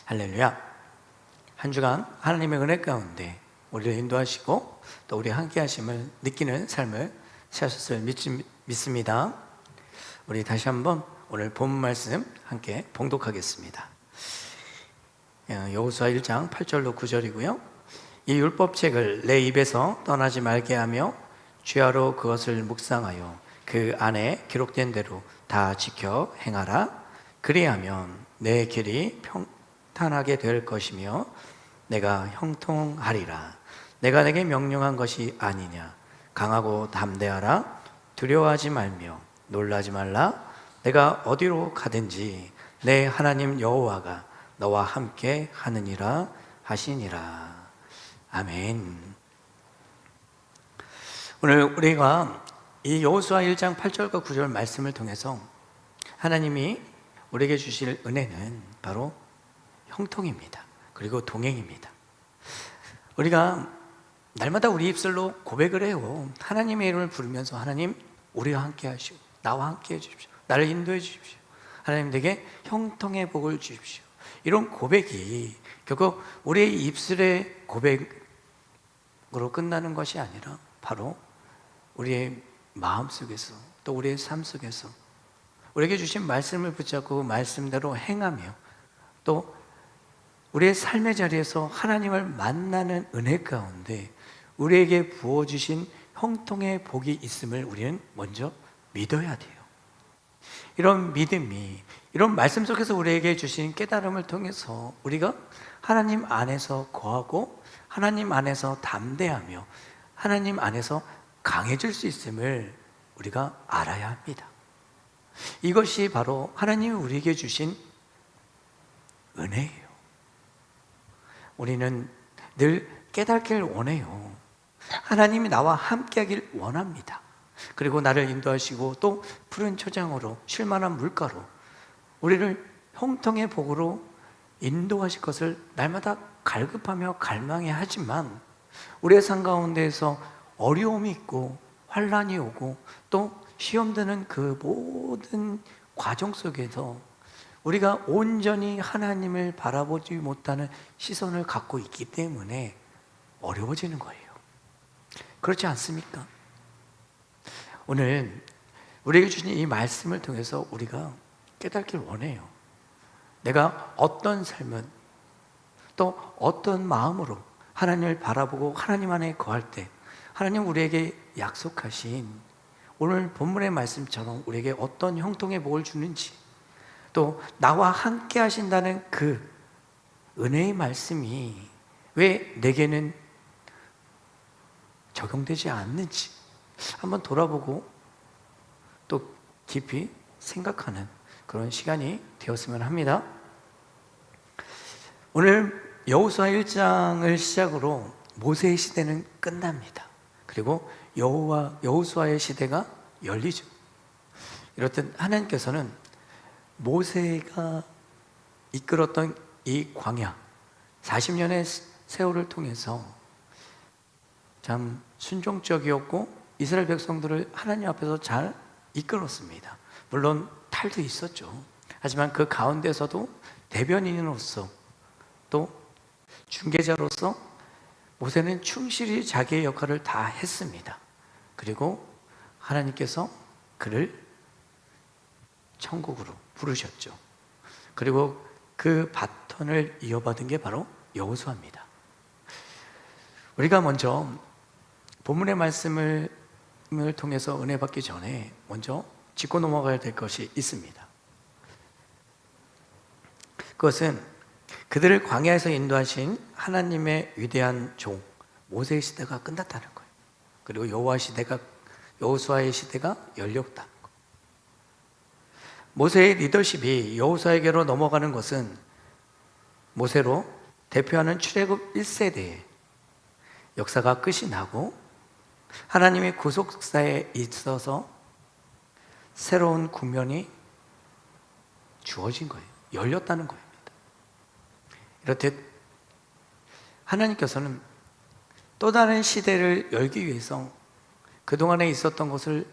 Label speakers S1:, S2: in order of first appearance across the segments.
S1: 할렐루야. 한 주간 하나님의 은혜 가운데 우리를 인도하시고 또 우리 함께 하심을 느끼는 삶을 사셨을 믿습니다. 우리 다시 한번 오늘 본 말씀 함께 봉독하겠습니다. 여호수아 1장 8절로 9절이고요. 이 율법책을 내 입에서 떠나지 말게 하며 주야로 그것을 묵상하여 그 안에 기록된 대로 다 지켜 행하라. 그리하면 내 길이 평탄하게 될 것이며 내가 형통하리라. 내가 내게 명령한 것이 아니냐. 강하고 담대하라. 두려워하지 말며 놀라지 말라. 내가 어디로 가든지 내 하나님 여호와가 너와 함께 하느니라 하시니라. 아멘. 오늘 우리가 이 여호수아 1장 8절과 9절 말씀을 통해서 하나님이 우리에게 주실 은혜는 바로 형통입니다. 그리고 동행입니다. 우리가 날마다 우리 입술로 고백을 해요. 하나님의 이름을 부르면서 하나님 우리와 함께 하시고 나와 함께 해주십시오. 나를 인도해 주십시오. 하나님 내게 형통의 복을 주십시오. 이런 고백이 결국 우리의 입술의 고백으로 끝나는 것이 아니라 바로 우리의 마음속에서 또 우리의 삶 속에서 우리에게 주신 말씀을 붙잡고 말씀대로 행하며 또 우리의 삶의 자리에서 하나님을 만나는 은혜 가운데 우리에게 부어주신 형통의 복이 있음을 우리는 먼저 믿어야 돼요. 이런 믿음이 이런 말씀 속에서 우리에게 주신 깨달음을 통해서 우리가 하나님 안에서 거하고 하나님 안에서 담대하며 하나님 안에서 강해질 수 있음을 우리가 알아야 합니다. 이것이 바로 하나님이 우리에게 주신 은혜예요. 우리는 늘 깨닫기를 원해요. 하나님이 나와 함께하길 원합니다. 그리고 나를 인도하시고 또 푸른 초장으로 쉴만한 물가로 우리를 형통의 복으로 인도하실 것을 날마다 갈급하며 갈망해 하지만 우리의 삶 가운데에서 어려움이 있고 환난이 오고 또 시험 드는 그 모든 과정 속에서 우리가 온전히 하나님을 바라보지 못하는 시선을 갖고 있기 때문에 어려워지는 거예요. 그렇지 않습니까? 오늘 우리에게 주신 이 말씀을 통해서 우리가 깨닫길 원해요. 내가 어떤 삶은 또 어떤 마음으로 하나님을 바라보고 하나님 안에 거할 때 하나님 우리에게 약속하신 오늘 본문의 말씀처럼 우리에게 어떤 형통의 복을 주는지 또 나와 함께 하신다는 그 은혜의 말씀이 왜 내게는 적용되지 않는지 한번 돌아보고 또 깊이 생각하는 그런 시간이 되었으면 합니다. 오늘 여호수아 1장을 시작으로 모세의 시대는 끝납니다. 그리고 여호수아의 시대가 열리죠. 이렇듯 하나님께서는 모세가 이끌었던 이 광야 40년의 세월을 통해서 참 순종적이었고 이스라엘 백성들을 하나님 앞에서 잘 이끌었습니다. 물론 탈도 있었죠. 하지만 그 가운데서도 대변인으로서 또 중개자로서 모세는 충실히 자기의 역할을 다 했습니다. 그리고 하나님께서 그를 천국으로 부르셨죠. 그리고 그 바톤을 이어받은 게 바로 여호수아입니다. 우리가 먼저 본문의 말씀을 통해서 은혜 받기 전에 먼저 짚고 넘어가야 될 것이 있습니다. 그것은 그들을 광야에서 인도하신 하나님의 위대한 종 모세의 시대가 끝났다는 거예요. 그리고 여호수아의 시대가 열렸다는 거예요. 모세의 리더십이 여호수아에게로 넘어가는 것은 모세로 대표하는 출애굽 1세대의 역사가 끝이 나고 하나님의 구속사에 있어서 새로운 국면이 주어진 거예요. 열렸다는 겁니다. 이렇듯 하나님께서는 또 다른 시대를 열기 위해서 그동안에 있었던 것을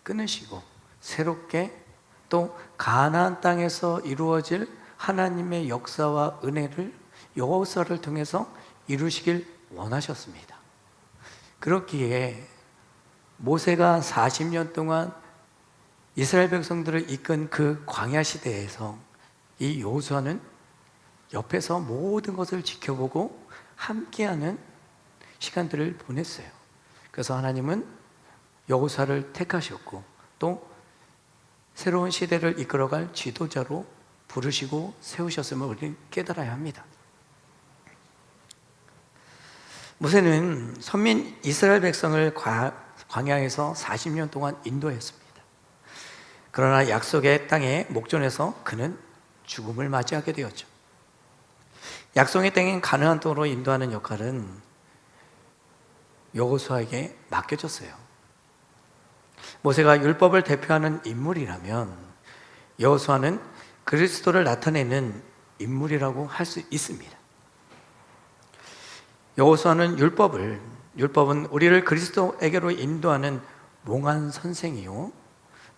S1: 끊으시고 새롭게 또 가나안 땅에서 이루어질 하나님의 역사와 은혜를 여호수아를 통해서 이루시길 원하셨습니다. 그렇기에 모세가 40년 동안 이스라엘 백성들을 이끈 그 광야 시대에서 이 여호수아는 옆에서 모든 것을 지켜보고 함께하는 시간들을 보냈어요. 그래서 하나님은 여호수아를 택하셨고 또 새로운 시대를 이끌어갈 지도자로 부르시고 세우셨음을 우리는 깨달아야 합니다. 모세는 선민 이스라엘 백성을 광야에서 40년 동안 인도했습니다. 그러나 약속의 땅에 목전에서 그는 죽음을 맞이하게 되었죠. 약속의 땅인 가나안 땅으로 인도하는 역할은 여호수아에게 맡겨졌어요. 모세가 율법을 대표하는 인물이라면 여호수아는 그리스도를 나타내는 인물이라고 할 수 있습니다. 여호수아는 율법은 우리를 그리스도에게로 인도하는 몽한 선생이요,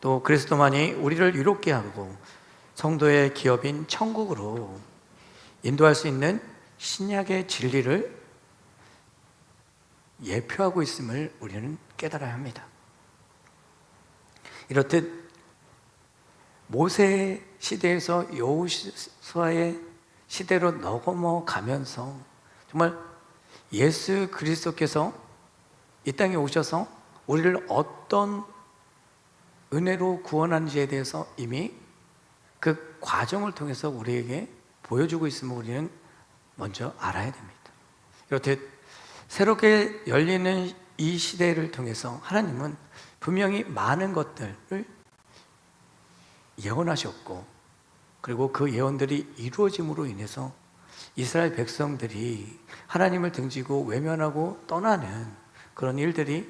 S1: 또 그리스도만이 우리를 유롭게 하고 성도의 기업인 천국으로 인도할 수 있는 신약의 진리를 예표하고 있음을 우리는 깨달아야 합니다. 이렇듯 모세 시대에서 여호수아의 시대로 넘어가면서 정말 예수 그리스도께서 이 땅에 오셔서 우리를 어떤 은혜로 구원하는지에 대해서 이미 그 과정을 통해서 우리에게 보여주고 있음을 우리는 먼저 알아야 됩니다. 이렇듯 새롭게 열리는 이 시대를 통해서 하나님은 분명히 많은 것들을 예언하셨고, 그리고 그 예언들이 이루어짐으로 인해서 이스라엘 백성들이 하나님을 등지고 외면하고 떠나는 그런 일들이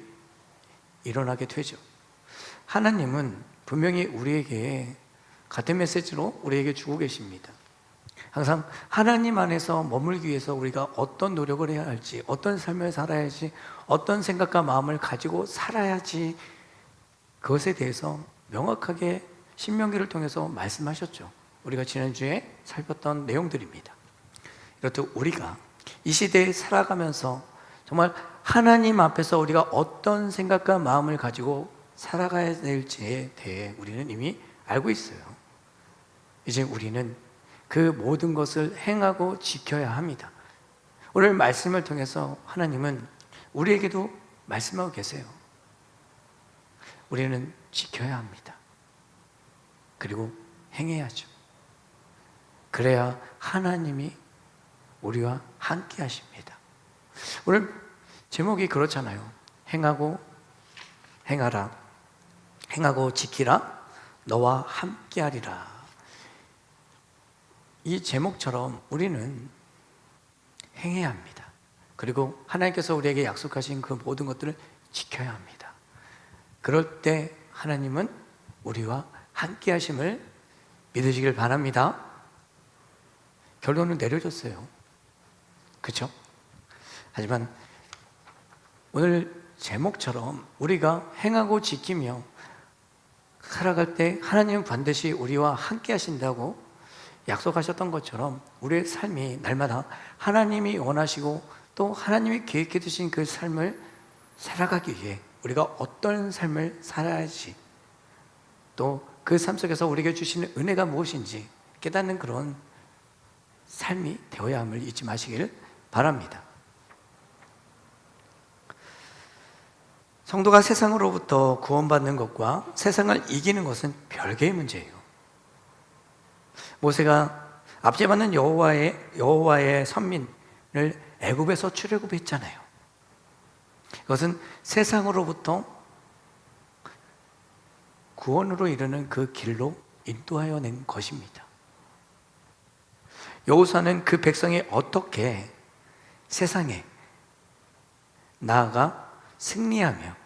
S1: 일어나게 되죠. 하나님은 분명히 우리에게 같은 메시지로 우리에게 주고 계십니다. 항상 하나님 안에서 머물기 위해서 우리가 어떤 노력을 해야 할지, 어떤 삶을 살아야지, 어떤 생각과 마음을 가지고 살아야지, 그것에 대해서 명확하게 신명기를 통해서 말씀하셨죠. 우리가 지난주에 살폈던 내용들입니다. 이렇듯 우리가 이 시대에 살아가면서 정말 하나님 앞에서 우리가 어떤 생각과 마음을 가지고 살아가야 될지에 대해 우리는 이미 알고 있어요. 이제 우리는 그 모든 것을 행하고 지켜야 합니다. 오늘 말씀을 통해서 하나님은 우리에게도 말씀하고 계세요. 우리는 지켜야 합니다. 그리고 행해야죠. 그래야 하나님이 우리와 함께 하십니다. 오늘 제목이 그렇잖아요. 행하고 행하라. 행하고 지키라. 너와 함께 하리라. 이 제목처럼 우리는 행해야 합니다. 그리고 하나님께서 우리에게 약속하신 그 모든 것들을 지켜야 합니다. 그럴 때 하나님은 우리와 함께 하심을 믿으시길 바랍니다. 결론은 내려졌어요. 그렇죠? 하지만 오늘 제목처럼 우리가 행하고 지키며 살아갈 때 하나님은 반드시 우리와 함께 하신다고 약속하셨던 것처럼 우리의 삶이 날마다 하나님이 원하시고 또 하나님이 계획해 두신 그 삶을 살아가기 위해 우리가 어떤 삶을 살아야지, 또 그 삶 속에서 우리에게 주시는 은혜가 무엇인지 깨닫는 그런 삶이 되어야 함을 잊지 마시길 바랍니다. 성도가 세상으로부터 구원받는 것과 세상을 이기는 것은 별개의 문제예요. 모세가 앞제 받는 여호와의 선민을 애굽에서 출애굽했잖아요. 그것은 세상으로부터 구원으로 이르는 그 길로 인도하여 낸 것입니다. 여호수아는 그 백성이 어떻게 세상에 나아가 승리하며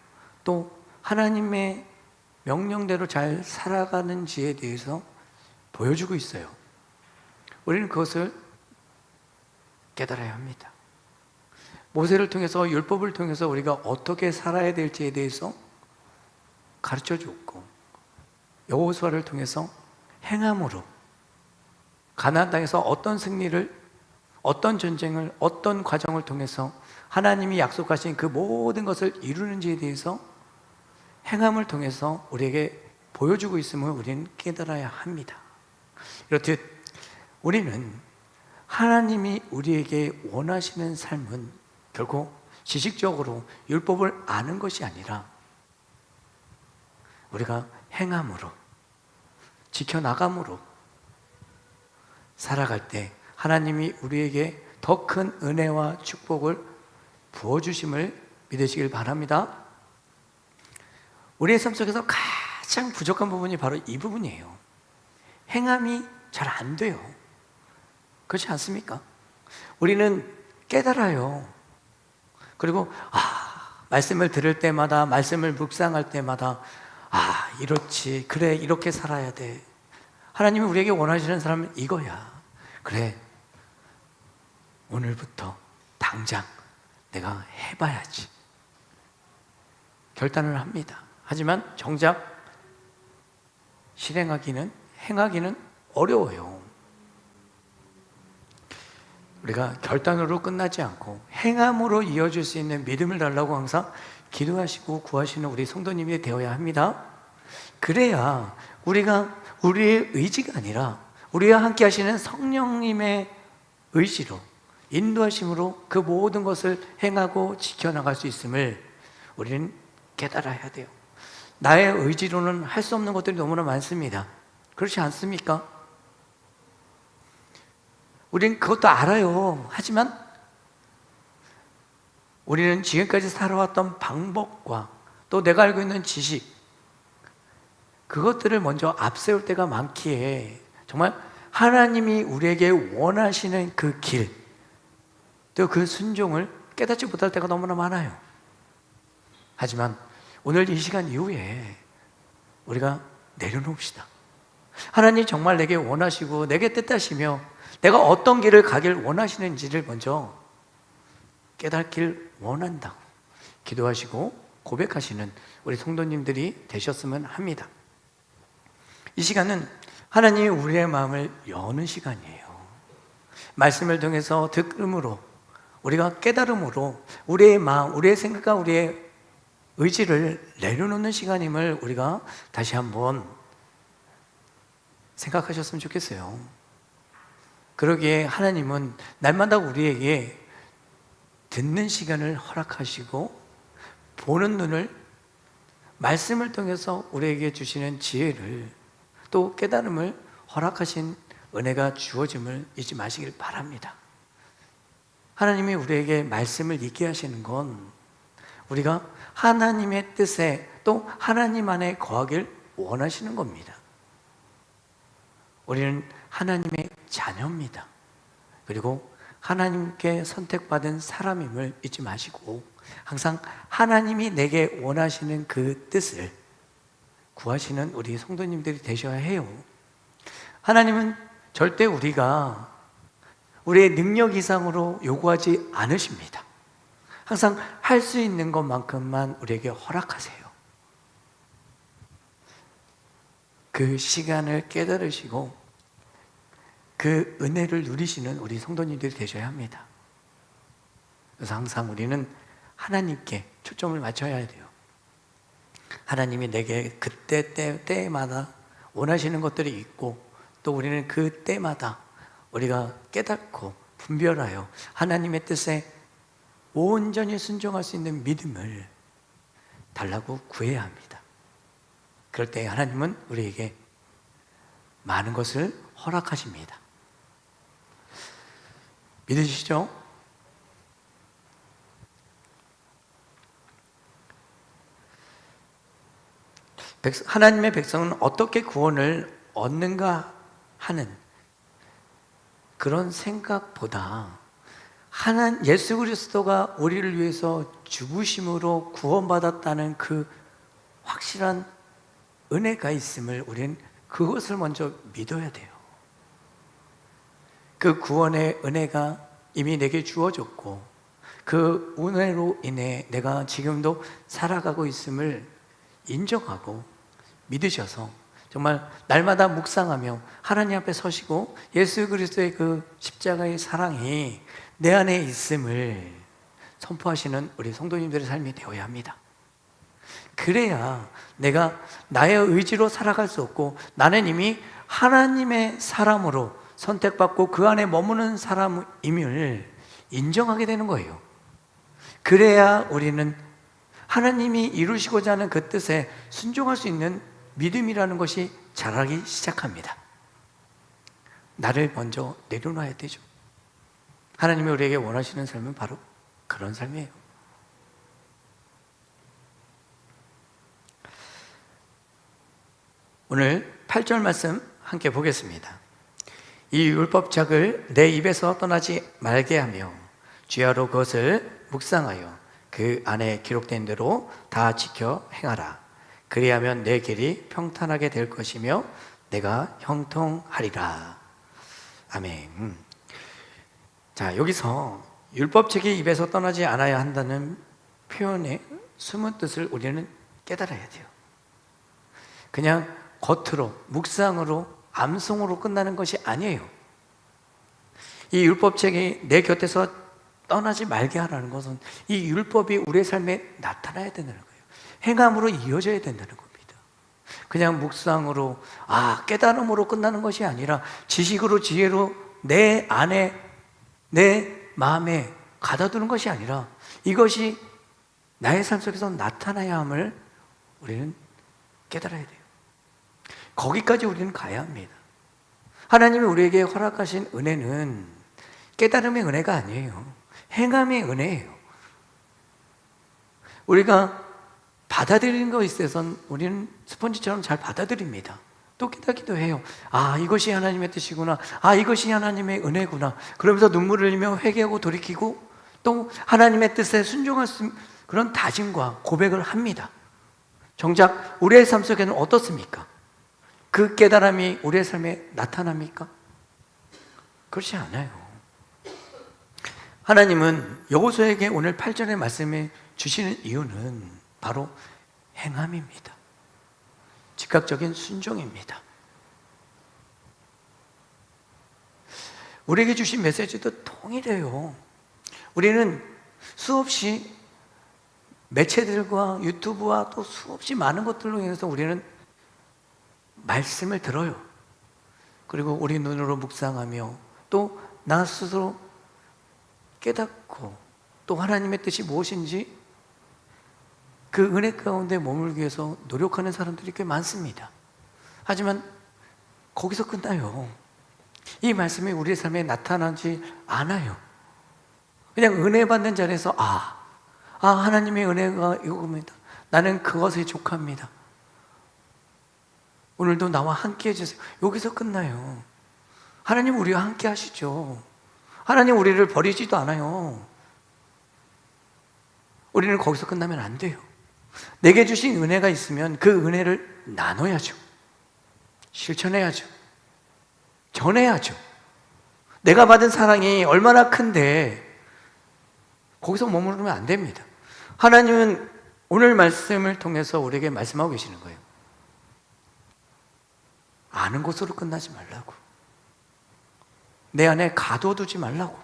S1: 또 하나님의 명령대로 잘 살아가는지에 대해서 보여주고 있어요. 우리는 그것을 깨달아야 합니다. 모세를 통해서, 율법을 통해서 우리가 어떻게 살아야 될지에 대해서 가르쳐 줬고, 여호수아를 통해서 행함으로 가나안 땅에서 어떤 승리를, 어떤 전쟁을, 어떤 과정을 통해서 하나님이 약속하신 그 모든 것을 이루는지에 대해서 행함을 통해서 우리에게 보여주고 있음을 우리는 깨달아야 합니다. 이렇듯 우리는 하나님이 우리에게 원하시는 삶은 결코 지식적으로 율법을 아는 것이 아니라 우리가 행함으로, 지켜나감으로 살아갈 때 하나님이 우리에게 더 큰 은혜와 축복을 부어주심을 믿으시길 바랍니다. 우리의 삶 속에서 가장 부족한 부분이 바로 이 부분이에요. 행함이 잘 안 돼요. 그렇지 않습니까? 우리는 깨달아요. 그리고 말씀을 들을 때마다, 말씀을 묵상할 때마다 이렇지, 그래, 이렇게 살아야 돼. 하나님이 우리에게 원하시는 사람은 이거야. 그래, 오늘부터 당장 내가 해봐야지. 결단을 합니다. 하지만 정작 실행하기는, 행하기는 어려워요. 우리가 결단으로 끝나지 않고 행함으로 이어질 수 있는 믿음을 달라고 항상 기도하시고 구하시는 우리 성도님이 되어야 합니다. 그래야 우리가 우리의 의지가 아니라 우리와 함께 하시는 성령님의 의지로, 인도하심으로 그 모든 것을 행하고 지켜나갈 수 있음을 우리는 깨달아야 돼요. 나의 의지로는 할 수 없는 것들이 너무나 많습니다. 그렇지 않습니까? 우리는 그것도 알아요. 하지만 우리는 지금까지 살아왔던 방법과 또 내가 알고 있는 지식, 그것들을 먼저 앞세울 때가 많기에 정말 하나님이 우리에게 원하시는 그 길, 또 그 순종을 깨닫지 못할 때가 너무나 많아요. 하지만 오늘 이 시간 이후에 우리가 내려놓읍시다. 하나님 정말 내게 원하시고 내게 뜻하시며 내가 어떤 길을 가길 원하시는지를 먼저 깨닫길 원한다고 기도하시고 고백하시는 우리 성도님들이 되셨으면 합니다. 이 시간은 하나님이 우리의 마음을 여는 시간이에요. 말씀을 통해서 듣음으로, 우리가 깨달음으로 우리의 마음, 우리의 생각과 우리의 의지를 내려놓는 시간임을 우리가 다시 한번 생각하셨으면 좋겠어요. 그러기에 하나님은 날마다 우리에게 듣는 시간을 허락하시고 보는 눈을, 말씀을 통해서 우리에게 주시는 지혜를, 또 깨달음을 허락하신 은혜가 주어짐을 잊지 마시길 바랍니다. 하나님이 우리에게 말씀을 읽게 하시는 건 우리가 하나님의 뜻에 또 하나님 안에 거하길 원하시는 겁니다. 우리는 하나님의 자녀입니다. 그리고 하나님께 선택받은 사람임을 잊지 마시고 항상 하나님이 내게 원하시는 그 뜻을 구하시는 우리 성도님들이 되셔야 해요. 하나님은 절대 우리가 우리의 능력 이상으로 요구하지 않으십니다. 항상 할 수 있는 것만큼만 우리에게 허락하세요. 그 시간을 깨달으시고 그 은혜를 누리시는 우리 성도님들이 되셔야 합니다. 그래서 항상 우리는 하나님께 초점을 맞춰야 돼요. 하나님이 내게 그때 때마다 원하시는 것들이 있고 또 우리는 그 때마다 우리가 깨닫고 분별하여 하나님의 뜻에 온전히 순종할 수 있는 믿음을 달라고 구해야 합니다. 그럴 때 하나님은 우리에게 많은 것을 허락하십니다. 믿으시죠? 하나님의 백성은 어떻게 구원을 얻는가 하는 그런 생각보다 예수 그리스도가 우리를 위해서 죽으심으로 구원받았다는 그 확실한 은혜가 있음을 우리는 그것을 먼저 믿어야 돼요. 그 구원의 은혜가 이미 내게 주어졌고 그 은혜로 인해 내가 지금도 살아가고 있음을 인정하고 믿으셔서 정말 날마다 묵상하며 하나님 앞에 서시고 예수 그리스도의 그 십자가의 사랑이 내 안에 있음을 선포하시는 우리 성도님들의 삶이 되어야 합니다. 그래야 내가 나의 의지로 살아갈 수 없고 나는 이미 하나님의 사람으로 선택받고 그 안에 머무는 사람임을 인정하게 되는 거예요. 그래야 우리는 하나님이 이루시고자 하는 그 뜻에 순종할 수 있는 믿음이라는 것이 자라기 시작합니다. 나를 먼저 내려놔야 되죠. 하나님이 우리에게 원하시는 삶은 바로 그런 삶이에요. 오늘 8절 말씀 함께 보겠습니다. 이 율법책을 내 입에서 떠나지 말게 하며 주야로 그것을 묵상하여 그 안에 기록된 대로 다 지켜 행하라. 그리하면 내 길이 평탄하게 될 것이며 내가 형통하리라. 아멘. 자, 여기서 율법책이 입에서 떠나지 않아야 한다는 표현의 숨은 뜻을 우리는 깨달아야 돼요. 그냥 겉으로, 묵상으로, 암송으로 끝나는 것이 아니에요. 이 율법책이 내 곁에서 떠나지 말게 하라는 것은 이 율법이 우리의 삶에 나타나야 된다는 거예요. 행함으로 이어져야 된다는 겁니다. 그냥 묵상으로, 깨달음으로 끝나는 것이 아니라 지식으로, 지혜로 내 안에, 내 마음에 가다두는 것이 아니라 이것이 나의 삶 속에서 나타나야 함을 우리는 깨달아야 돼요. 거기까지 우리는 가야 합니다. 하나님이 우리에게 허락하신 은혜는 깨달음의 은혜가 아니에요. 행함의 은혜예요. 우리가 받아들이는 것에 있어서는 우리는 스펀지처럼 잘 받아들입니다. 또 깨닫기도 해요. 이것이 하나님의 뜻이구나. 이것이 하나님의 은혜구나. 그러면서 눈물을 흘리며 회개하고 돌이키고 또 하나님의 뜻에 순종할 수 있는 그런 다짐과 고백을 합니다. 정작 우리의 삶 속에는 어떻습니까? 그 깨달음이 우리의 삶에 나타납니까? 그렇지 않아요. 하나님은 여호수아에게 오늘 8절의 말씀을 주시는 이유는 바로 행함입니다. 즉각적인 순종입니다. 우리에게 주신 메시지도 동일해요. 우리는 수없이 매체들과 유튜브와 또 수없이 많은 것들로 인해서 우리는 말씀을 들어요. 그리고 우리 눈으로 묵상하며 또 나 스스로 깨닫고 또 하나님의 뜻이 무엇인지 그 은혜 가운데 머물기 위해서 노력하는 사람들이 꽤 많습니다. 하지만 거기서 끝나요. 이 말씀이 우리의 삶에 나타나지 않아요. 그냥 은혜 받는 자리에서 하나님의 은혜가 이겁니다. 나는 그것에 족합니다. 오늘도 나와 함께 해주세요. 여기서 끝나요. 하나님 우리와 함께 하시죠. 하나님 우리를 버리지도 않아요. 우리는 거기서 끝나면 안 돼요. 내게 주신 은혜가 있으면 그 은혜를 나눠야죠. 실천해야죠. 전해야죠. 내가 받은 사랑이 얼마나 큰데 거기서 머무르면 안 됩니다. 하나님은 오늘 말씀을 통해서 우리에게 말씀하고 계시는 거예요. 아는 것으로 끝나지 말라고. 내 안에 가둬두지 말라고.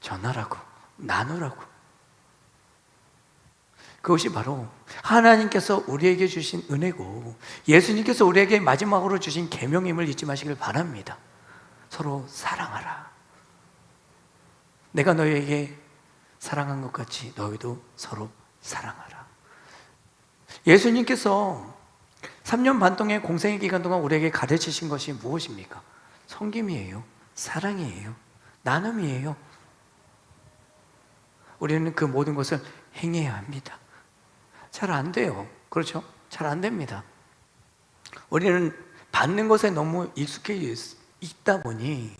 S1: 전하라고. 나누라고. 그것이 바로 하나님께서 우리에게 주신 은혜고 예수님께서 우리에게 마지막으로 주신 계명임을 잊지 마시길 바랍니다. 서로 사랑하라. 내가 너희에게 사랑한 것 같이 너희도 서로 사랑하라. 예수님께서 3년 반 동안의 공생의 기간 동안 우리에게 가르치신 것이 무엇입니까? 섬김이에요. 사랑이에요. 나눔이에요. 우리는 그 모든 것을 행해야 합니다. 잘 안 돼요. 그렇죠? 잘 안 됩니다. 우리는 받는 것에 너무 익숙해 있다 보니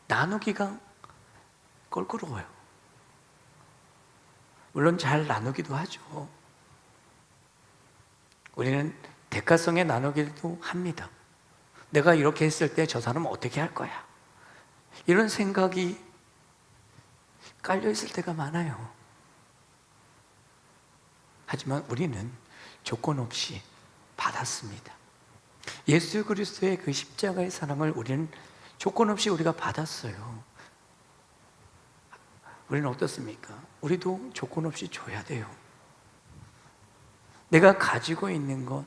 S1: 나누기가 껄끄러워요. 물론 잘 나누기도 하죠. 우리는 대가성의 나누기도 합니다. 내가 이렇게 했을 때 저 사람은 어떻게 할 거야? 이런 생각이 깔려있을 때가 많아요. 하지만 우리는 조건 없이 받았습니다. 예수 그리스도의 그 십자가의 사랑을 우리는 조건 없이 우리가 받았어요. 우리는 어떻습니까? 우리도 조건 없이 줘야 돼요. 내가 가지고 있는 것,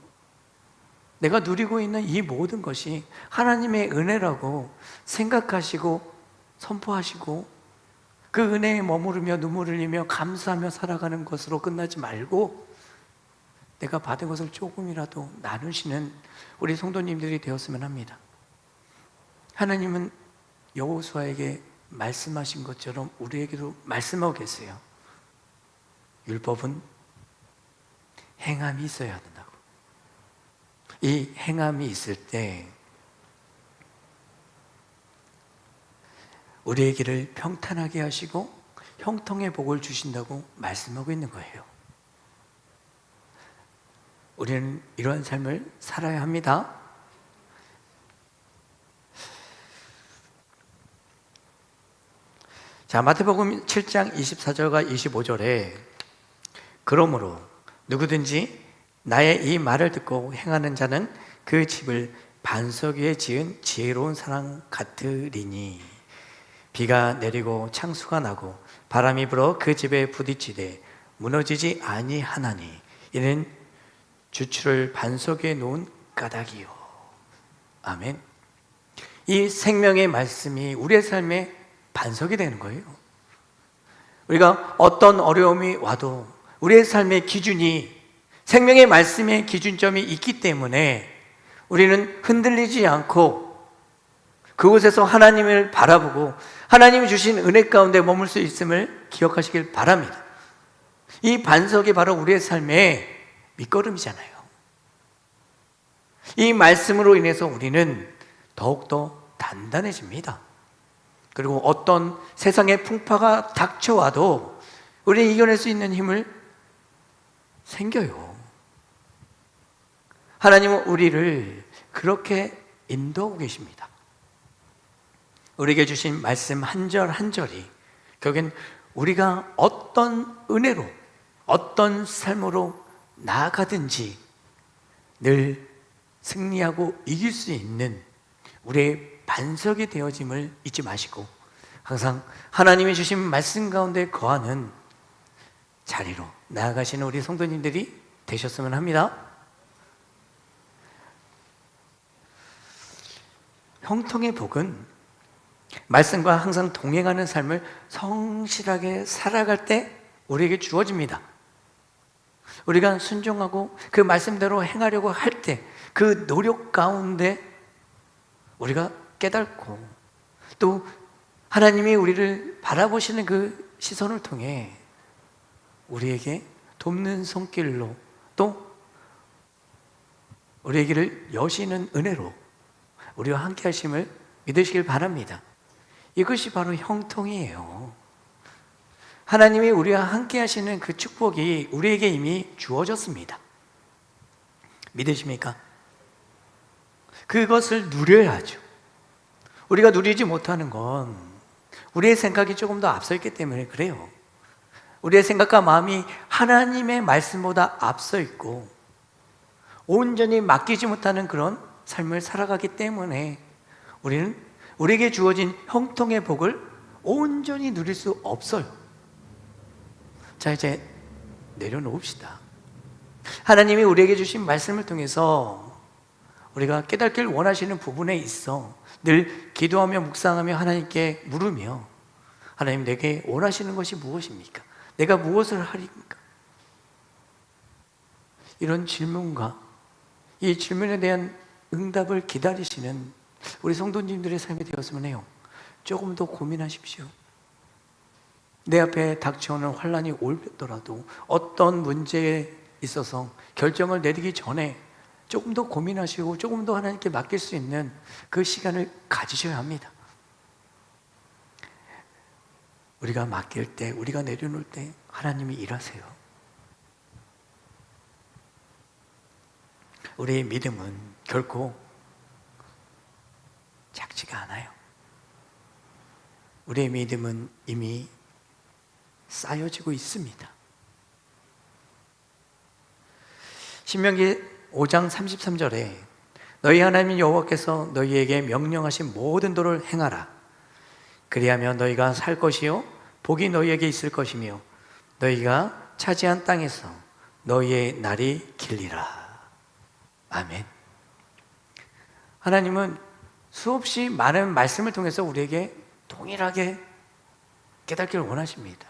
S1: 내가 누리고 있는 이 모든 것이 하나님의 은혜라고 생각하시고 선포하시고 그 은혜에 머무르며 눈물을 흘리며 감사하며 살아가는 것으로 끝나지 말고 내가 받은 것을 조금이라도 나누시는 우리 성도님들이 되었으면 합니다. 하나님은 여호수아에게 말씀하신 것처럼 우리에게도 말씀하고 계세요. 율법은 행함이 있어야 된다고. 이 행함이 있을 때 우리의 길을 평탄하게 하시고 형통의 복을 주신다고 말씀하고 있는 거예요. 우리는 이러한 삶을 살아야 합니다. 자, 마태복음 7장 24절과 25절에 그러므로 누구든지 나의 이 말을 듣고 행하는 자는 그 집을 반석 위에 지은 지혜로운 사람 같으리니 비가 내리고 창수가 나고 바람이 불어 그 집에 부딪히되 무너지지 아니하나니 이는 주추를 반석 위에 놓은 까닭이요. 아멘. 이 생명의 말씀이 우리의 삶의 반석이 되는 거예요. 우리가 어떤 어려움이 와도 우리의 삶의 기준이 생명의 말씀의 기준점이 있기 때문에 우리는 흔들리지 않고 그곳에서 하나님을 바라보고 하나님이 주신 은혜 가운데 머물 수 있음을 기억하시길 바랍니다. 이 반석이 바로 우리의 삶의 밑거름이잖아요. 이 말씀으로 인해서 우리는 더욱더 단단해집니다. 그리고 어떤 세상의 풍파가 닥쳐와도 우리는 이겨낼 수 있는 힘을 생겨요. 하나님은 우리를 그렇게 인도하고 계십니다. 우리에게 주신 말씀 한 절 한 절이 결국엔 우리가 어떤 은혜로 어떤 삶으로 나아가든지 늘 승리하고 이길 수 있는 우리의 반석이 되어짐을 잊지 마시고 항상 하나님이 주신 말씀 가운데 거하는 자리로 나아가시는 우리 성도님들이 되셨으면 합니다. 형통의 복은 말씀과 항상 동행하는 삶을 성실하게 살아갈 때 우리에게 주어집니다. 우리가 순종하고 그 말씀대로 행하려고 할 때 그 노력 가운데 우리가 깨닫고 또 하나님이 우리를 바라보시는 그 시선을 통해 우리에게 돕는 손길로 또 우리에게를 여시는 은혜로 우리와 함께 하심을 믿으시길 바랍니다. 이것이 바로 형통이에요. 하나님이 우리와 함께 하시는 그 축복이 우리에게 이미 주어졌습니다. 믿으십니까? 그것을 누려야죠. 우리가 누리지 못하는 건 우리의 생각이 조금 더 앞서 있기 때문에 그래요. 우리의 생각과 마음이 하나님의 말씀보다 앞서 있고 온전히 맡기지 못하는 그런 삶을 살아가기 때문에 우리는 우리에게 주어진 형통의 복을 온전히 누릴 수 없어요. 자, 이제 내려놓읍시다. 하나님이 우리에게 주신 말씀을 통해서 우리가 깨닫기를 원하시는 부분에 있어 늘 기도하며 묵상하며 하나님께 물으며 하나님 내게 원하시는 것이 무엇입니까? 내가 무엇을 하리까? 이런 질문과 이 질문에 대한 응답을 기다리시는 우리 성도님들의 삶이 되었으면 해요. 조금 더 고민하십시오. 내 앞에 닥쳐오는 환난이 오더라도 어떤 문제에 있어서 결정을 내리기 전에 조금 더 고민하시고 조금 더 하나님께 맡길 수 있는 그 시간을 가지셔야 합니다. 우리가 맡길 때, 우리가 내려놓을 때 하나님이 일하세요. 우리의 믿음은 결코 작지가 않아요. 우리의 믿음은 이미 쌓여지고 있습니다. 신명기 5장 33절에 너희 하나님 여호와께서 너희에게 명령하신 모든 도를 행하라. 그리하면 너희가 살 것이요 복이 너희에게 있을 것이며 너희가 차지한 땅에서 너희의 날이 길리라. 아멘. 하나님은 수없이 많은 말씀을 통해서 우리에게 동일하게 깨닫기를 원하십니다.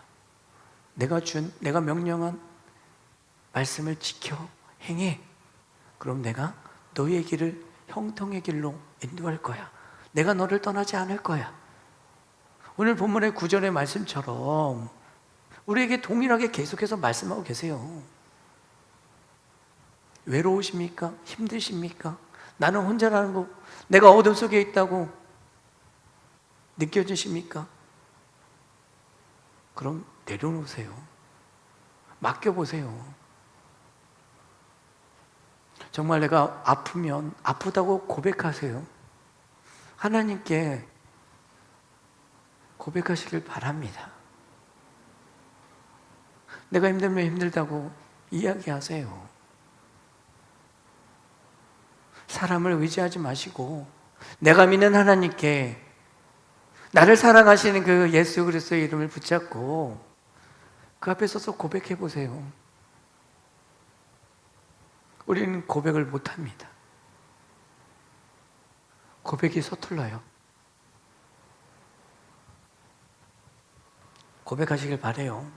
S1: 내가 명령한 말씀을 지켜 행해. 그럼 내가 너희의 길을 형통의 길로 인도할 거야. 내가 너를 떠나지 않을 거야. 오늘 본문의 9절의 말씀처럼 우리에게 동일하게 계속해서 말씀하고 계세요. 외로우십니까? 힘드십니까? 나는 혼자라는 거, 내가 어둠 속에 있다고 느껴지십니까? 그럼 내려놓으세요. 맡겨보세요. 정말 내가 아프면 아프다고 고백하세요. 하나님께 고백하시길 바랍니다. 내가 힘들면 힘들다고 이야기하세요. 사람을 의지하지 마시고 내가 믿는 하나님께, 나를 사랑하시는 그 예수 그리스도의 이름을 붙잡고 그 앞에 서서 고백해 보세요. 우리는 고백을 못합니다. 고백이 서툴러요. 고백하시길 바래요.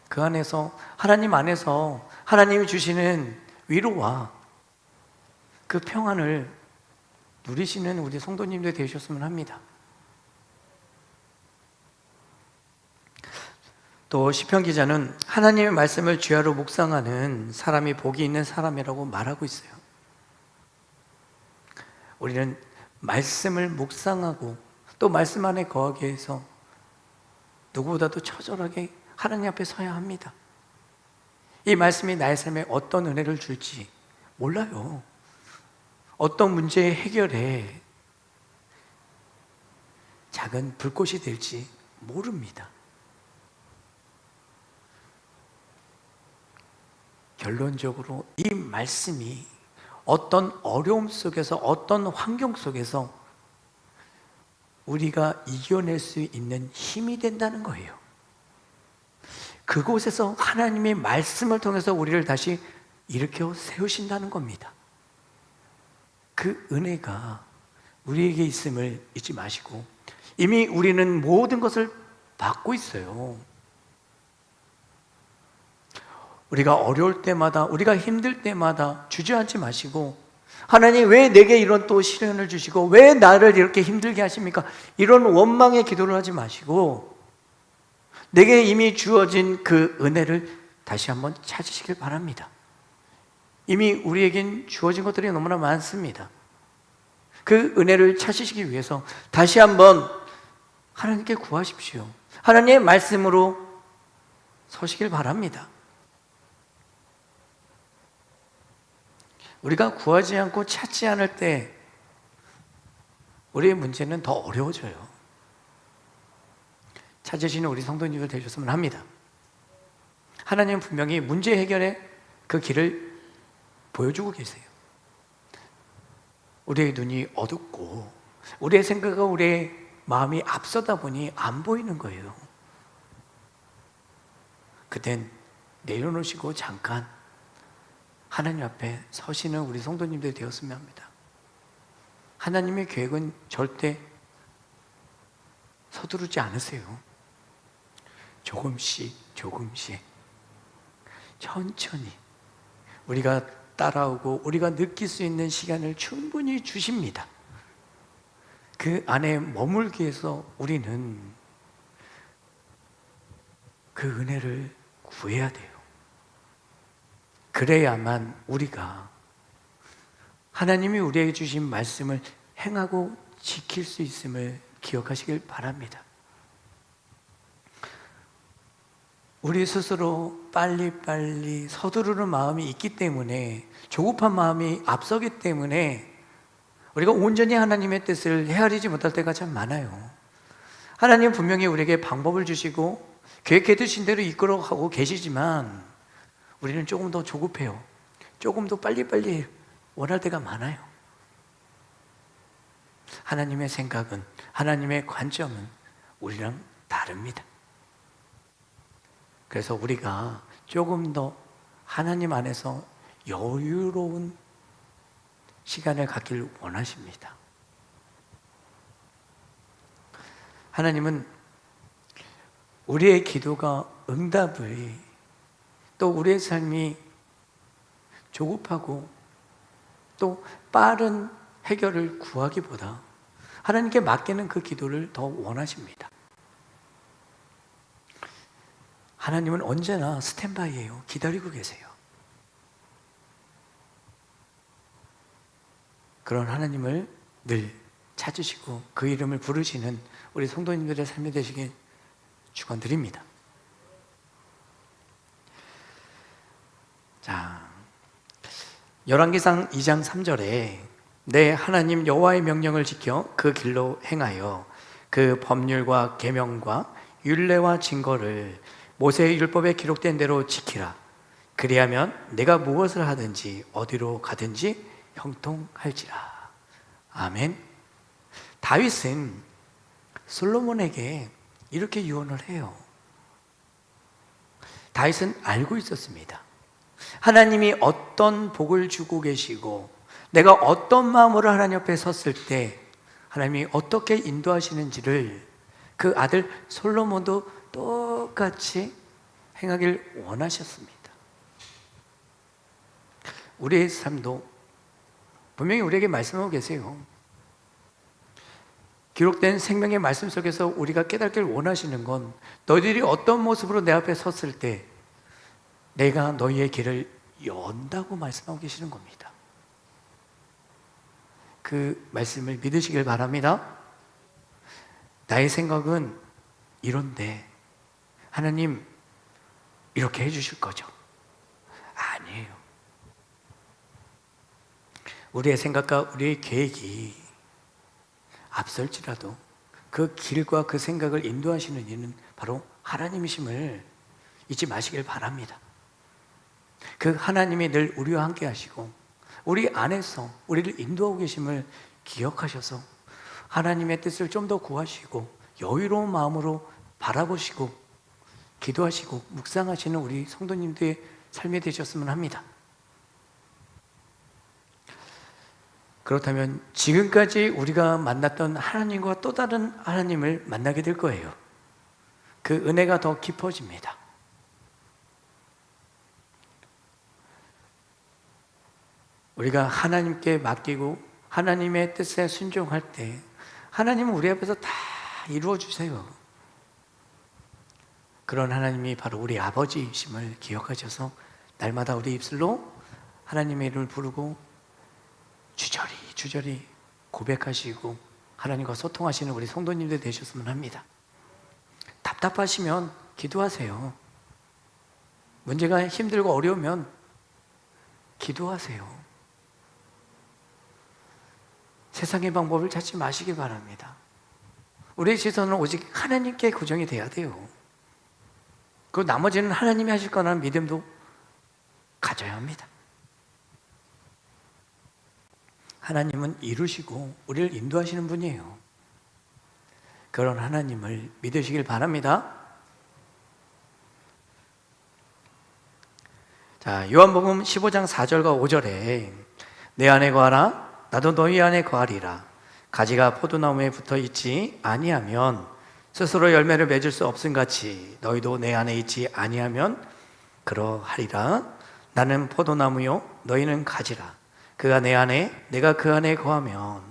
S1: 그 안에서, 하나님 안에서 하나님이 주시는 위로와 그 평안을 누리시는 우리 성도님들 되셨으면 합니다. 또 시편 기자는 하나님의 말씀을 주야로 묵상하는 사람이 복이 있는 사람이라고 말하고 있어요. 우리는 말씀을 묵상하고 또 말씀 안에 거하기 위해서 누구보다도 처절하게 하나님 앞에 서야 합니다. 이 말씀이 나의 삶에 어떤 은혜를 줄지 몰라요. 어떤 문제의 해결에 작은 불꽃이 될지 모릅니다. 결론적으로 이 말씀이 어떤 어려움 속에서, 어떤 환경 속에서 우리가 이겨낼 수 있는 힘이 된다는 거예요. 그곳에서 하나님의 말씀을 통해서 우리를 다시 일으켜 세우신다는 겁니다. 그 은혜가 우리에게 있음을 잊지 마시고, 이미 우리는 모든 것을 받고 있어요. 우리가 어려울 때마다, 우리가 힘들 때마다 주저앉지 마시고, 하나님 왜 내게 이런 또 시련을 주시고 왜 나를 이렇게 힘들게 하십니까? 이런 원망의 기도를 하지 마시고 내게 이미 주어진 그 은혜를 다시 한번 찾으시길 바랍니다. 이미 우리에겐 주어진 것들이 너무나 많습니다. 그 은혜를 찾으시기 위해서 다시 한번 하나님께 구하십시오. 하나님의 말씀으로 서시길 바랍니다. 우리가 구하지 않고 찾지 않을 때 우리의 문제는 더 어려워져요. 찾으시는 우리 성도님들 되셨으면 합니다. 하나님은 분명히 문제 해결의 그 길을 보여주고 계세요. 우리의 눈이 어둡고 우리의 생각과 우리의 마음이 앞서다 보니 안 보이는 거예요. 그땐 내려놓으시고 잠깐 하나님 앞에 서시는 우리 성도님들 되었으면 합니다. 하나님의 계획은 절대 서두르지 않으세요. 조금씩 천천히 우리가 따라오고 우리가 느낄 수 있는 시간을 충분히 주십니다. 그 안에 머물기 위해서 우리는 그 은혜를 구해야 돼요. 그래야만 우리가 하나님이 우리에게 주신 말씀을 행하고 지킬 수 있음을 기억하시길 바랍니다. 우리 스스로 빨리빨리 서두르는 마음이 있기 때문에, 조급한 마음이 앞서기 때문에 우리가 온전히 하나님의 뜻을 헤아리지 못할 때가 참 많아요. 하나님 분명히 우리에게 방법을 주시고 계획해 두신 대로 이끌어가고 계시지만 우리는 조금 더 조급해요. 조금 더 빨리빨리 원할 때가 많아요. 하나님의 생각은, 하나님의 관점은 우리랑 다릅니다. 그래서 우리가 조금 더 하나님 안에서 여유로운 시간을 갖길 원하십니다. 하나님은 우리의 기도가 응답을, 또 우리의 삶이 조급하고 또 빠른 해결을 구하기보다 하나님께 맡기는 그 기도를 더 원하십니다. 하나님은 언제나 스탠바이예요. 기다리고 계세요. 그런 하나님을 늘 찾으시고 그 이름을 부르시는 우리 성도님들의 삶이 되시길 축원드립니다. 자, 열왕기상 2장 3절에 내 하나님 여호와의 명령을 지켜 그 길로 행하여 그 법률과 계명과 율례와 증거를 모세의 율법에 기록된 대로 지키라. 그리하면 내가 무엇을 하든지 어디로 가든지 형통할지라. 아멘. 다윗은 솔로몬에게 이렇게 유언을 해요. 다윗은 알고 있었습니다. 하나님이 어떤 복을 주고 계시고 내가 어떤 마음으로 하나님 옆에 섰을 때 하나님이 어떻게 인도하시는지를 그 아들 솔로몬도 똑같이 행하길 원하셨습니다. 우리의 삶도 분명히 우리에게 말씀하고 계세요. 기록된 생명의 말씀 속에서 우리가 깨닫길 원하시는 건 너희들이 어떤 모습으로 내 앞에 섰을 때 내가 너희의 길을 연다고 말씀하고 계시는 겁니다. 그 말씀을 믿으시길 바랍니다. 나의 생각은 이런데 하나님 이렇게 해주실 거죠? 아니에요. 우리의 생각과 우리의 계획이 앞설지라도 그 길과 그 생각을 인도하시는 이는 바로 하나님이심을 잊지 마시길 바랍니다. 그 하나님이 늘 우리와 함께 하시고 우리 안에서 우리를 인도하고 계심을 기억하셔서 하나님의 뜻을 좀 더 구하시고 여유로운 마음으로 바라보시고 기도하시고 묵상하시는 우리 성도님들의 삶이 되셨으면 합니다. 그렇다면 지금까지 우리가 만났던 하나님과 또 다른 하나님을 만나게 될 거예요. 그 은혜가 더 깊어집니다. 우리가 하나님께 맡기고 하나님의 뜻에 순종할 때 하나님은 우리 앞에서 다 이루어 주세요. 그런 하나님이 바로 우리 아버지이심을 기억하셔서 날마다 우리 입술로 하나님의 이름을 부르고 주저리 고백하시고 하나님과 소통하시는 우리 성도님들 되셨으면 합니다. 답답하시면 기도하세요. 문제가 힘들고 어려우면 기도하세요. 세상의 방법을 찾지 마시기 바랍니다. 우리의 시선은 오직 하나님께 고정이 돼야 돼요. 그 나머지는 하나님이 하실 거라는 믿음도 가져야 합니다. 하나님은 이루시고 우리를 인도하시는 분이에요. 그런 하나님을 믿으시길 바랍니다. 자, 요한복음 15장 4절과 5절에 내 안에 거하라 나도 너희 안에 거하리라. 가지가 포도나무에 붙어 있지 아니하면 스스로 열매를 맺을 수 없음같이 너희도 내 안에 있지 아니하면 그러하리라. 나는 포도나무요 너희는 가지라. 그가 내 안에 내가 그 안에 거하면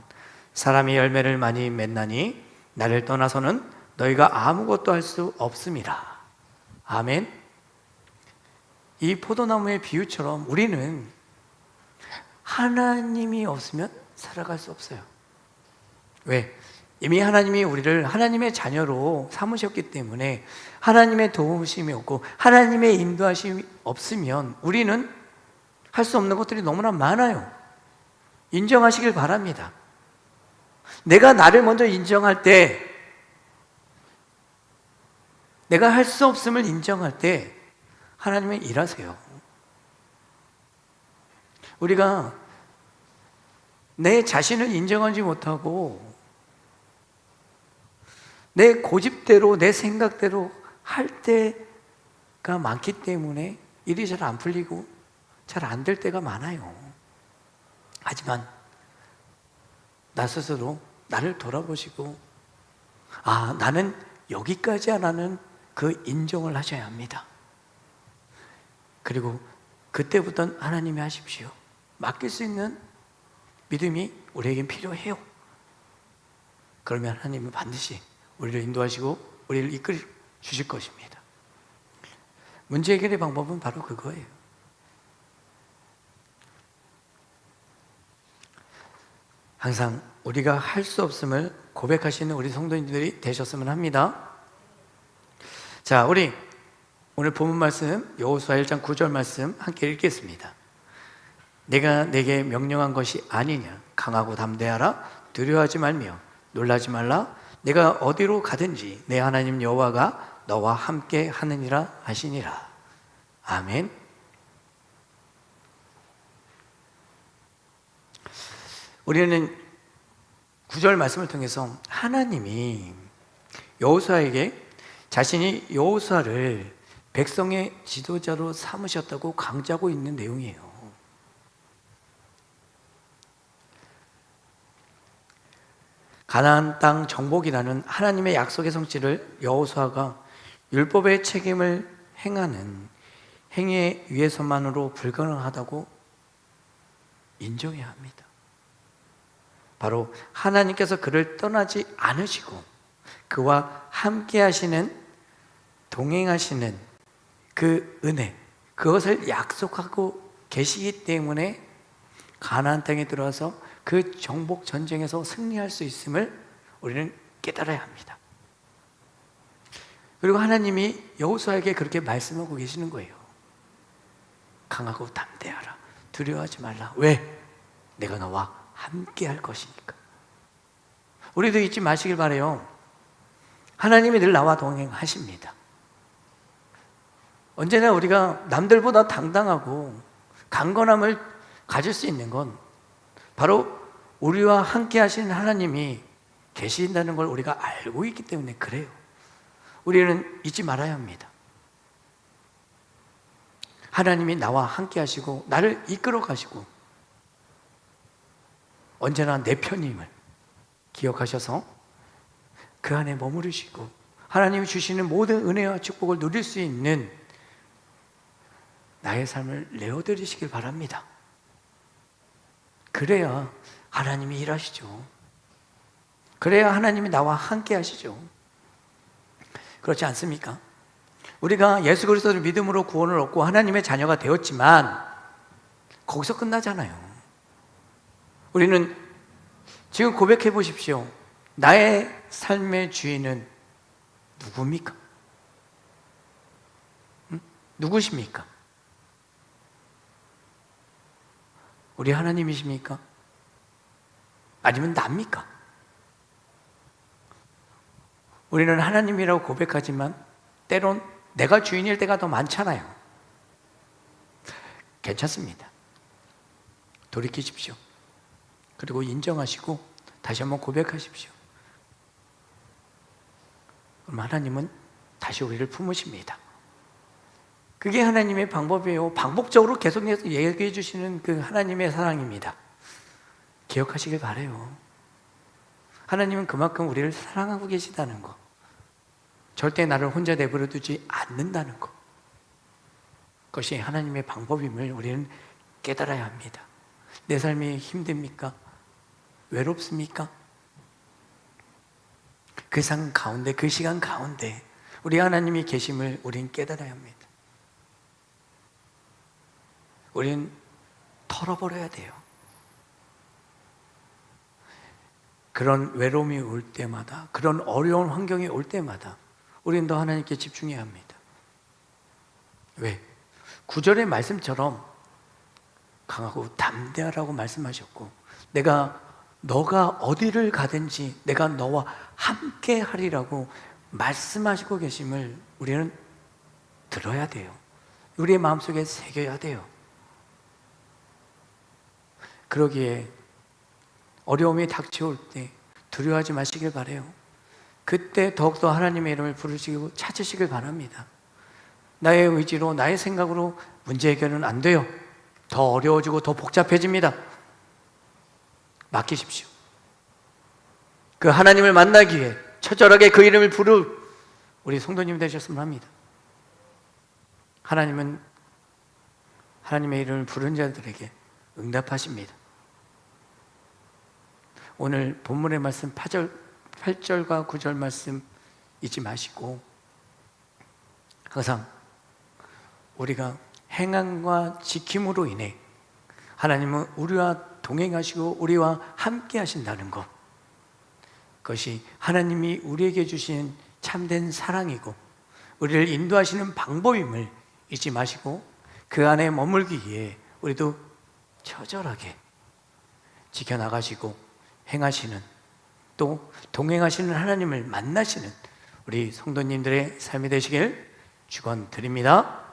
S1: 사람이 열매를 많이 맺나니 나를 떠나서는 너희가 아무것도 할 수 없음이라. 아멘. 이 포도나무의 비유처럼 우리는 하나님이 없으면 살아갈 수 없어요. 왜? 이미 하나님이 우리를 하나님의 자녀로 삼으셨기 때문에 하나님의 도우심이 없고 하나님의 인도하심이 없으면 우리는 할 수 없는 것들이 너무나 많아요. 인정하시길 바랍니다. 내가 나를 먼저 인정할 때, 내가 할 수 없음을 인정할 때 하나님은 일하세요. 우리가 내 자신을 인정하지 못하고 내 고집대로, 내 생각대로 할 때가 많기 때문에 일이 잘 안 풀리고 잘 안 될 때가 많아요. 하지만 나 스스로 나를 돌아보시고, 아, 나는 여기까지야라는 그 인정을 하셔야 합니다. 그리고 그때부터는 하나님이 하십시오. 맡길 수 있는 믿음이 우리에겐 필요해요. 그러면 하나님은 반드시 우리를 인도하시고 우리를 이끌어 주실 것입니다. 문제 해결의 방법은 바로 그거예요. 항상 우리가 할 수 없음을 고백하시는 우리 성도님들이 되셨으면 합니다. 자, 우리 오늘 본문 말씀 여호수아 1장 9절 말씀 함께 읽겠습니다. 내가 내게 명령한 것이 아니냐? 강하고 담대하라. 두려워하지 말며 놀라지 말라. 내가 어디로 가든지 내 하나님 여호와가 너와 함께 하느니라 하시니라. 아멘. 우리는 9절 말씀을 통해서 하나님이 여호수아에게 자신이 여호수아를 백성의 지도자로 삼으셨다고 강조하고 있는 내용이에요. 가나안 땅 정복이라는 하나님의 약속의 성취를 여호수아가 율법의 책임을 행하는 행위에 의해서만으로 불가능하다고 인정해야 합니다. 바로 하나님께서 그를 떠나지 않으시고 그와 함께 하시는, 동행하시는 그 은혜, 그것을 약속하고 계시기 때문에 가나안 땅에 들어와서 그 정복 전쟁에서 승리할 수 있음을 우리는 깨달아야 합니다. 그리고 하나님이 여호수아에게 그렇게 말씀하고 계시는 거예요. 강하고 담대하라. 두려워하지 말라. 왜? 내가 너와 함께 할 것이니까. 우리도 잊지 마시길 바라요. 하나님이 늘 나와 동행하십니다. 언제나 우리가 남들보다 당당하고 강건함을 가질 수 있는 건 바로 우리와 함께 하시는 하나님이 계신다는 걸 우리가 알고 있기 때문에 그래요. 우리는 잊지 말아야 합니다. 하나님이 나와 함께 하시고 나를 이끌어 가시고 언제나 내 편임을 기억하셔서 그 안에 머무르시고 하나님이 주시는 모든 은혜와 축복을 누릴 수 있는 나의 삶을 내어드리시길 바랍니다. 그래야 하나님이 일하시죠. 그래야 하나님이 나와 함께 하시죠. 그렇지 않습니까? 우리가 예수 그리스도를 믿음으로 구원을 얻고 하나님의 자녀가 되었지만 거기서 끝나잖아요. 우리는 지금 고백해 보십시오. 나의 삶의 주인은 누굽니까? 누구십니까? 우리 하나님이십니까? 아니면 나입니까? 우리는 하나님이라고 고백하지만 때론 내가 주인일 때가 더 많잖아요. 괜찮습니다. 돌이키십시오. 그리고 인정하시고 다시 한번 고백하십시오. 그럼 하나님은 다시 우리를 품으십니다. 그게 하나님의 방법이에요. 반복적으로 계속해서 얘기해 주시는 그 하나님의 사랑입니다. 기억하시길 바라요. 하나님은 그만큼 우리를 사랑하고 계시다는 거, 절대 나를 혼자 내버려 두지 않는다는 거, 그것이 하나님의 방법임을 우리는 깨달아야 합니다. 내 삶이 힘듭니까? 외롭습니까? 그 상 가운데, 그 시간 가운데 우리 하나님이 계심을 우리는 깨달아야 합니다. 우리는 털어버려야 돼요. 그런 외로움이 올 때마다, 그런 어려운 환경이 올 때마다 우리는 더 하나님께 집중해야 합니다. 왜? 9절의 말씀처럼 강하고 담대하라고 말씀하셨고, 너가 어디를 가든지 내가 너와 함께 하리라고 말씀하시고 계심을 우리는 들어야 돼요. 우리의 마음속에 새겨야 돼요. 그러기에 어려움이 닥쳐올 때 두려워하지 마시길 바라요. 그때 더욱더 하나님의 이름을 부르시고 찾으시길 바랍니다. 나의 의지로, 나의 생각으로 문제 해결은 안 돼요. 더 어려워지고 더 복잡해집니다. 맡기십시오. 그 하나님을 만나기 위해 처절하게 그 이름을 부를 우리 성도님 되셨으면 합니다. 하나님은 하나님의 이름을 부른 자들에게 응답하십니다. 오늘 본문의 말씀 8절과 9절 말씀 잊지 마시고 항상 우리가 행함과 지킴으로 인해 하나님은 우리와 동행하시고 우리와 함께 하신다는 것, 그것이 하나님이 우리에게 주신 참된 사랑이고 우리를 인도하시는 방법임을 잊지 마시고 그 안에 머물기 위해 우리도 처절하게 지켜나가시고 행하시는, 또 동행하시는 하나님을 만나시는 우리 성도님들의 삶이 되시길 축원드립니다.